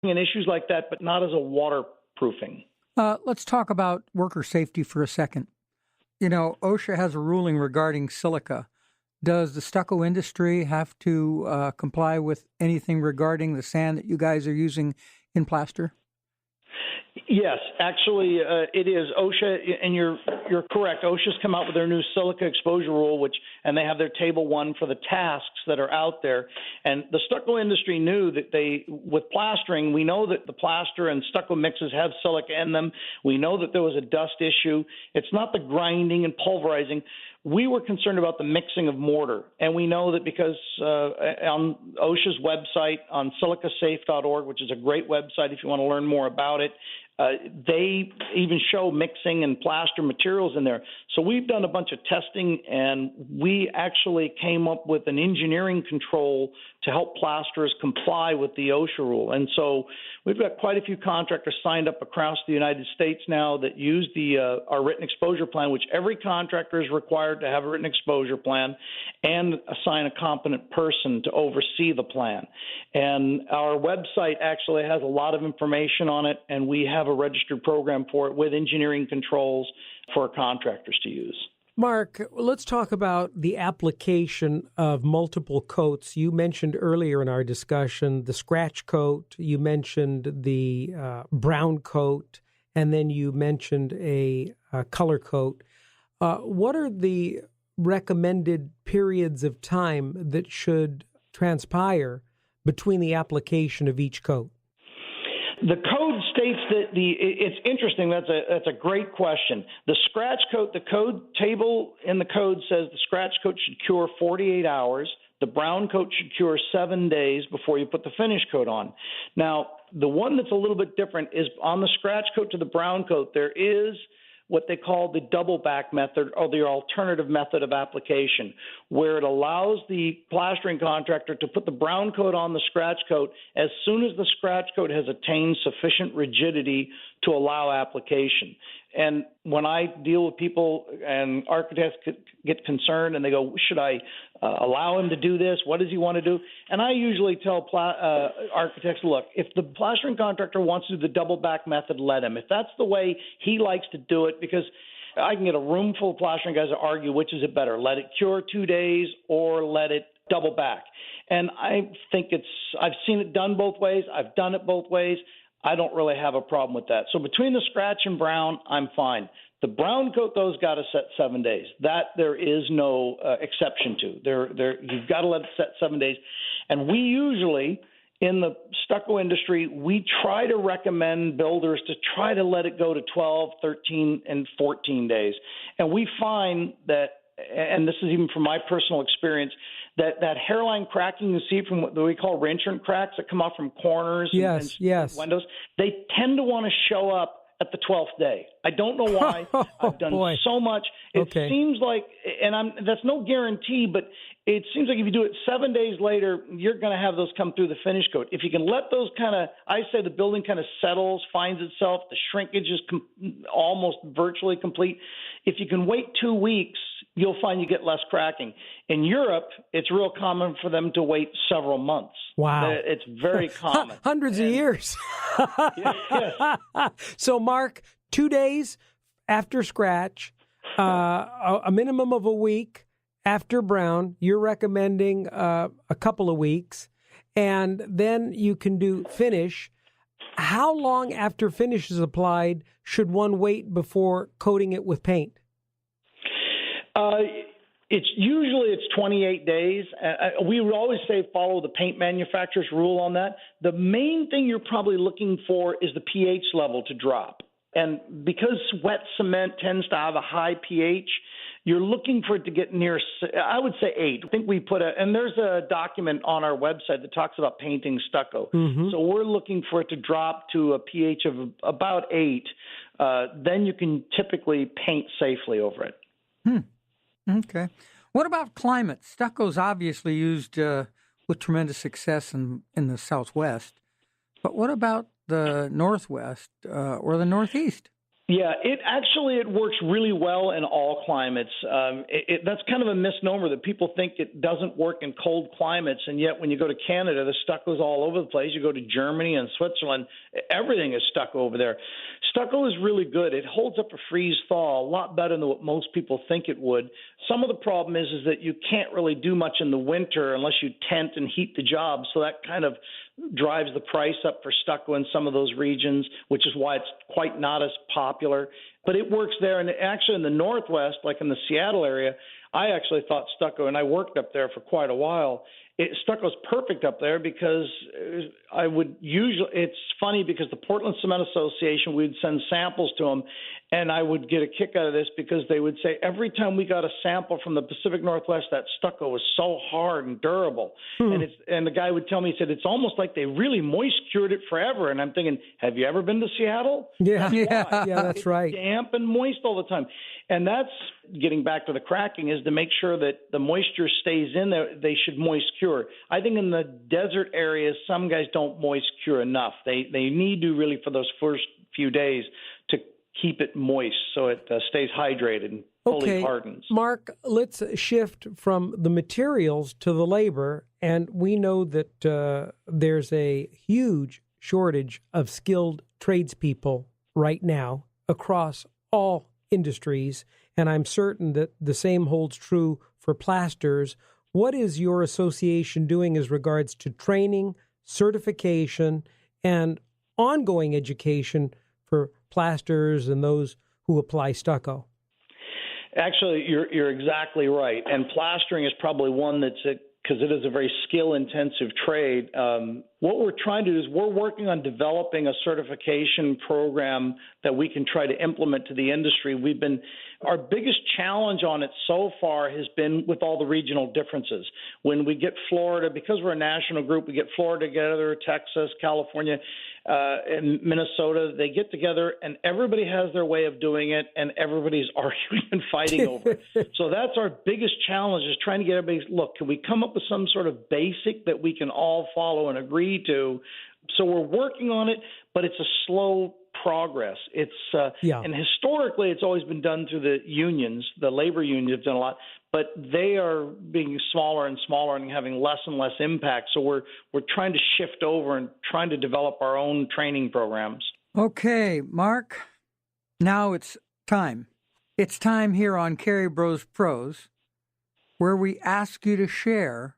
and issues like that, but not as a waterproofing. Let's talk about worker safety for a second. You know, OSHA has a ruling regarding silica. Does the stucco industry have to comply with anything regarding the sand that you guys are using in plaster? Yes, actually, it is OSHA, and you're correct. OSHA's come out with their new silica exposure rule, and they have their table 1 for the tasks that are out there. And the stucco industry knew that with plastering, we know that the plaster and stucco mixes have silica in them. We know that there was a dust issue. It's not the grinding and pulverizing. We were concerned about the mixing of mortar, and we know that because on OSHA's website, on silicasafe.org, which is a great website if you want to learn more about it, they even show mixing and plaster materials in there. So we've done a bunch of testing, and we actually came up with an engineering control to help plasterers comply with the OSHA rule. And so we've got quite a few contractors signed up across the United States now that use our written exposure plan, which every contractor is required to have a written exposure plan and assign a competent person to oversee the plan. And our website actually has a lot of information on it, and we have a registered program for it with engineering controls for contractors to use. Mark, let's talk about the application of multiple coats. You mentioned earlier in our discussion the scratch coat, you mentioned the brown coat, and then you mentioned a color coat. What are the recommended periods of time that should transpire between the application of each coat? The code states that it's interesting. That's a great question. The scratch coat, the code table in the code says the scratch coat should cure 48 hours. The brown coat should cure 7 days before you put the finish coat on. Now, the one that's a little bit different is on the scratch coat to the brown coat, there is what they call the double back method, or the alternative method of application, where it allows the plastering contractor to put the brown coat on the scratch coat as soon as the scratch coat has attained sufficient rigidity to allow application. And when I deal with people and architects get concerned and they go, should I allow him to do this? What does he want to do? And I usually tell architects, look, if the plastering contractor wants to do the double back method, let him. If that's the way he likes to do it, because I can get a room full of plastering guys to argue which is it better, let it cure 2 days or let it double back. And I think I've seen it done both ways. I've done it both ways. I don't really have a problem with that. So between the scratch and brown, I'm fine. The brown coat, though, has got to set 7 days. That there is no exception to. You've got to let it set 7 days. And we usually, in the stucco industry, we try to recommend builders to try to let it go to 12, 13, and 14 days. And we find that, and this is even from my personal experience, that hairline cracking you see from what we call reinsurance cracks that come off from corners and windows, they tend to want to show up at the 12th day. I don't know why. I've done so much. It seems like, and that's no guarantee, but it seems like if you do it 7 days later, you're going to have those come through the finish coat. If you can let those I say the building kind of settles, finds itself, the shrinkage is almost virtually complete. If you can wait 2 weeks, you'll find you get less cracking. In Europe, it's real common for them to wait several months. Wow. It's very common. Hundreds of years. Yes. So, Mark, 2 days after scratch, a minimum of a week after brown, you're recommending a couple of weeks, and then you can do finish. How long after finish is applied should one wait before coating it with paint? It's 28 days. We would always say follow the paint manufacturer's rule on that. The main thing you're probably looking for is the pH level to drop. And because wet cement tends to have a high pH, you're looking for it to get near, I would say 8. I think we and there's a document on our website that talks about painting stucco. Mm-hmm. So we're looking for it to drop to a pH of about 8. Then you can typically paint safely over it. Okay. What about climate? Stucco's obviously used with tremendous success in the Southwest. But what about the Northwest or the Northeast? Yeah, it works really well in all climates. That's kind of a misnomer that people think it doesn't work in cold climates, and yet when you go to Canada, the stucco's all over the place. You go to Germany and Switzerland, everything is stucco over there. Stucco is really good. It holds up a freeze-thaw a lot better than what most people think it would. Some of the problem is that you can't really do much in the winter unless you tent and heat the job, so that kind of drives the price up for stucco in some of those regions, which is why it's quite not as popular. But it works there. And actually in the Northwest, like in the Seattle area, I actually thought stucco, and I worked up there for quite a while, stucco's perfect up there because I would usually – it's funny because the Portland Cement Association, we'd send samples to them, and I would get a kick out of this because they would say every time we got a sample from the Pacific Northwest, that stucco was so hard and durable. And the guy would tell me, he said, it's almost like they really moist cured it forever. And I'm thinking, have you ever been to Seattle? Yeah, that's right. It's damp and moist all the time. And that's getting back to the cracking, is to make sure that the moisture stays in there. They should moist cure. I think in the desert areas, some guys don't moist cure enough. They need to really for those first few days to keep it moist so it stays hydrated and fully hardens. Mark, let's shift from the materials to the labor. And we know that there's a huge shortage of skilled tradespeople right now across all industries, and I'm certain that the same holds true for plasters. What is your association doing as regards to training, certification, and ongoing education for plasters and those who apply stucco? Actually, you're exactly right. And plastering is probably one that's because it is a very skill-intensive trade. What we're trying to do is we're working on developing a certification program that we can try to implement to the industry. Our biggest challenge on it so far has been with all the regional differences. When we get Florida, because we're a national group, we get Florida together, Texas, California, and Minnesota, they get together and everybody has their way of doing it and everybody's arguing and fighting over it. So that's our biggest challenge, is trying to get everybody, look, can we come up with some sort of basic that we can all follow and agree to? So we're working on it, but it's a slow progress. And historically it's always been done through the unions. The labor unions have done a lot, but they are being smaller and smaller and having less and less impact. So we're trying to shift over and trying to develop our own training programs. Okay, Mark, now it's time. It's time here on CareyBrosPros where we ask you to share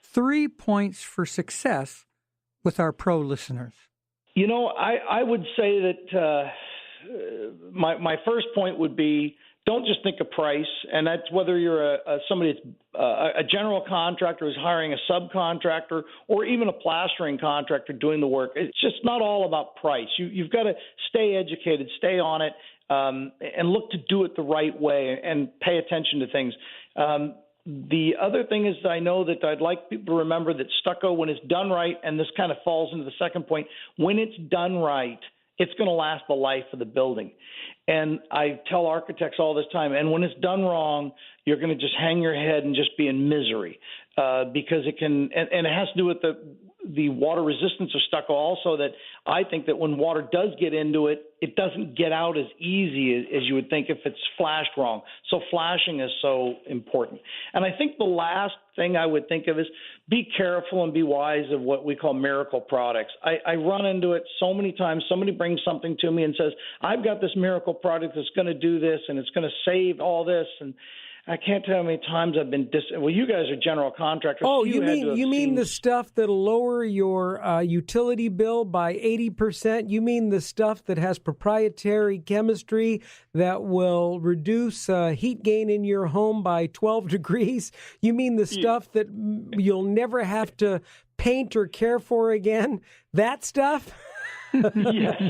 3 points for success with our pro listeners. You know, I would say that my first point would be, don't just think of price, and that's whether you're somebody that's a general contractor who's hiring a subcontractor or even a plastering contractor doing the work. It's just not all about price. You've got to stay educated, stay on it, and look to do it the right way and pay attention to things. The other thing is, I know that I'd like people to remember that stucco, when it's done right, and this kind of falls into the second point, when it's done right, it's going to last the life of the building. And I tell architects all this time, and when it's done wrong, you're going to just hang your head and just be in misery because it can, and it has to do with the water resistance of stucco also, that I think that when water does get into it, it doesn't get out as easy as you would think if it's flashed wrong. So flashing is so important. And I think the last thing I would think of is be careful and be wise of what we call miracle products. I run into it so many times. Somebody brings something to me and says, I've got this miracle product that's going to do this and it's going to save all this. And I can't tell how many times I've been well, you guys are general contractors. Oh, you mean the stuff that'll lower your utility bill by 80%? You mean the stuff that has proprietary chemistry that will reduce heat gain in your home by 12 degrees? You mean the stuff that you'll never have to paint or care for again? That stuff? Yes,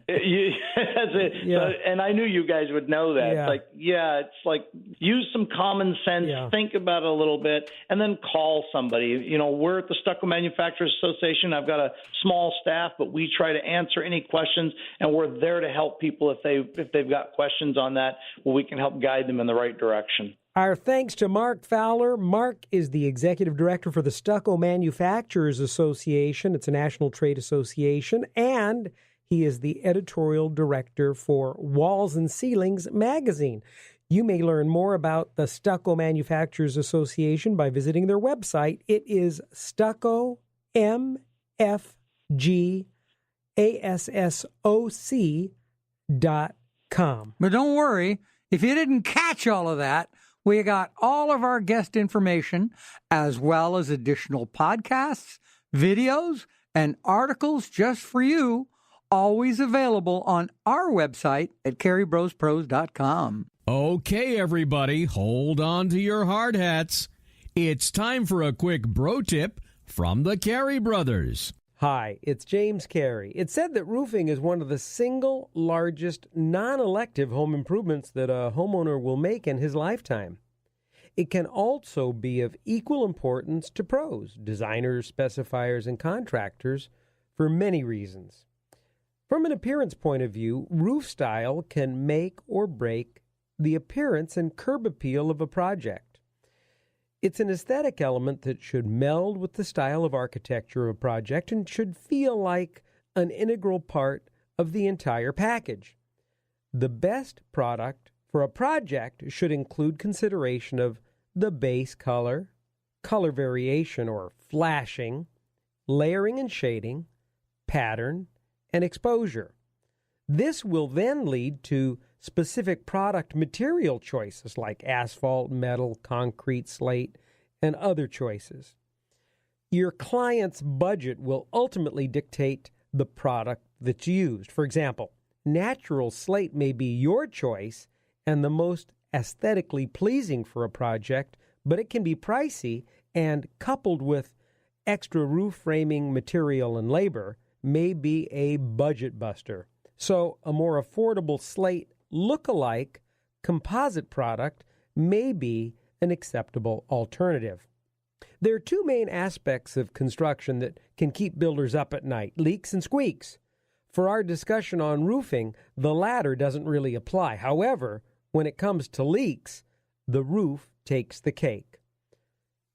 that's it. Yeah. And I knew you guys would know that. Yeah. It's like use some common sense, think about it a little bit, and then call somebody. You know, we're at the Stucco Manufacturers Association. I've got a small staff, but we try to answer any questions, and we're there to help people if they've got questions on that. Well, we can help guide them in the right direction. Our thanks to Mark Fowler. Mark is the executive director for the Stucco Manufacturers Association. It's a national trade association, and He is the editorial director for Walls and Ceilings magazine. You may learn more about the Stucco Manufacturers Association by visiting their website. It is stuccomfgassoc.com. But don't worry, if you didn't catch all of that, we got all of our guest information, as well as additional podcasts, videos, and articles just for you, always available on our website at CareyBrosPros.com. Okay, everybody, hold on to your hard hats. It's time for a quick bro tip from the Carey brothers. Hi, it's James Carey. It's said that roofing is one of the single largest non-elective home improvements that a homeowner will make in his lifetime. It can also be of equal importance to pros, designers, specifiers, and contractors for many reasons. From an appearance point of view, roof style can make or break the appearance and curb appeal of a project. It's an aesthetic element that should meld with the style of architecture of a project and should feel like an integral part of the entire package. The best product for a project should include consideration of the base color, color variation or flashing, layering and shading, pattern, and exposure. This will then lead to specific product material choices like asphalt, metal, concrete, slate, and other choices. Your client's budget will ultimately dictate the product that's used. For example, natural slate may be your choice and the most aesthetically pleasing for a project, but it can be pricey and, coupled with extra roof framing material and labor, may be a budget buster. So a more affordable slate look-alike composite product may be an acceptable alternative. There are two main aspects of construction that can keep builders up at night: leaks and squeaks. For our discussion on roofing, the latter doesn't really apply. However, when it comes to leaks, the roof takes the cake.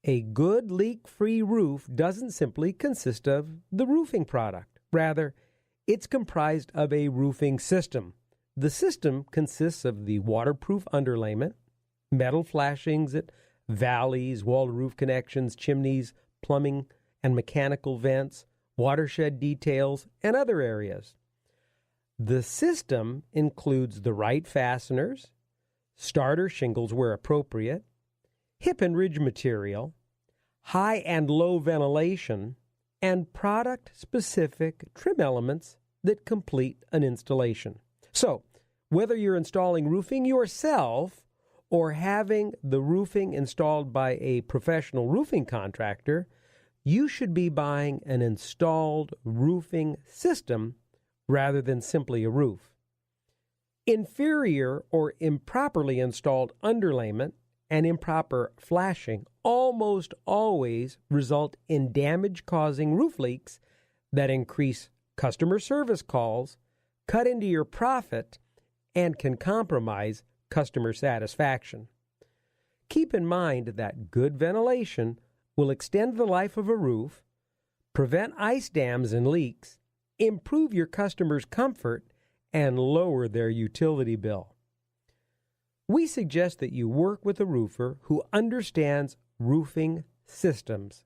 A good leak-free roof doesn't simply consist of the roofing product. Rather, it's comprised of a roofing system. The system consists of the waterproof underlayment, metal flashings at valleys, wall-to-roof connections, chimneys, plumbing and mechanical vents, watershed details, and other areas. The system includes the right fasteners, starter shingles where appropriate, hip and ridge material, high and low ventilation, and product-specific trim elements that complete an installation. So, whether you're installing roofing yourself or having the roofing installed by a professional roofing contractor, you should be buying an installed roofing system rather than simply a roof. Inferior or improperly installed underlayment and improper flashing almost always result in damage-causing roof leaks that increase customer service calls, cut into your profit, and can compromise customer satisfaction. Keep in mind that good ventilation will extend the life of a roof, prevent ice dams and leaks, improve your customers' comfort, and lower their utility bill. We suggest that you work with a roofer who understands roofing systems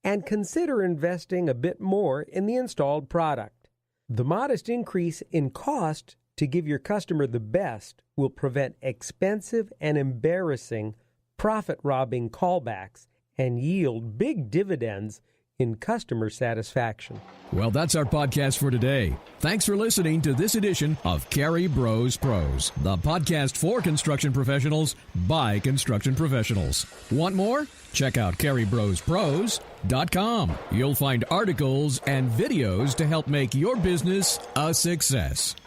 and consider investing a bit more in the installed product. The modest increase in cost to give your customer the best will prevent expensive and embarrassing profit-robbing callbacks and yield big dividends in customer satisfaction. Well, that's our podcast for today. Thanks for listening to this edition of CareyBrosPros, the podcast for construction professionals by construction professionals. Want more? Check out CareyBrosPros.com. You'll find articles and videos to help make your business a success.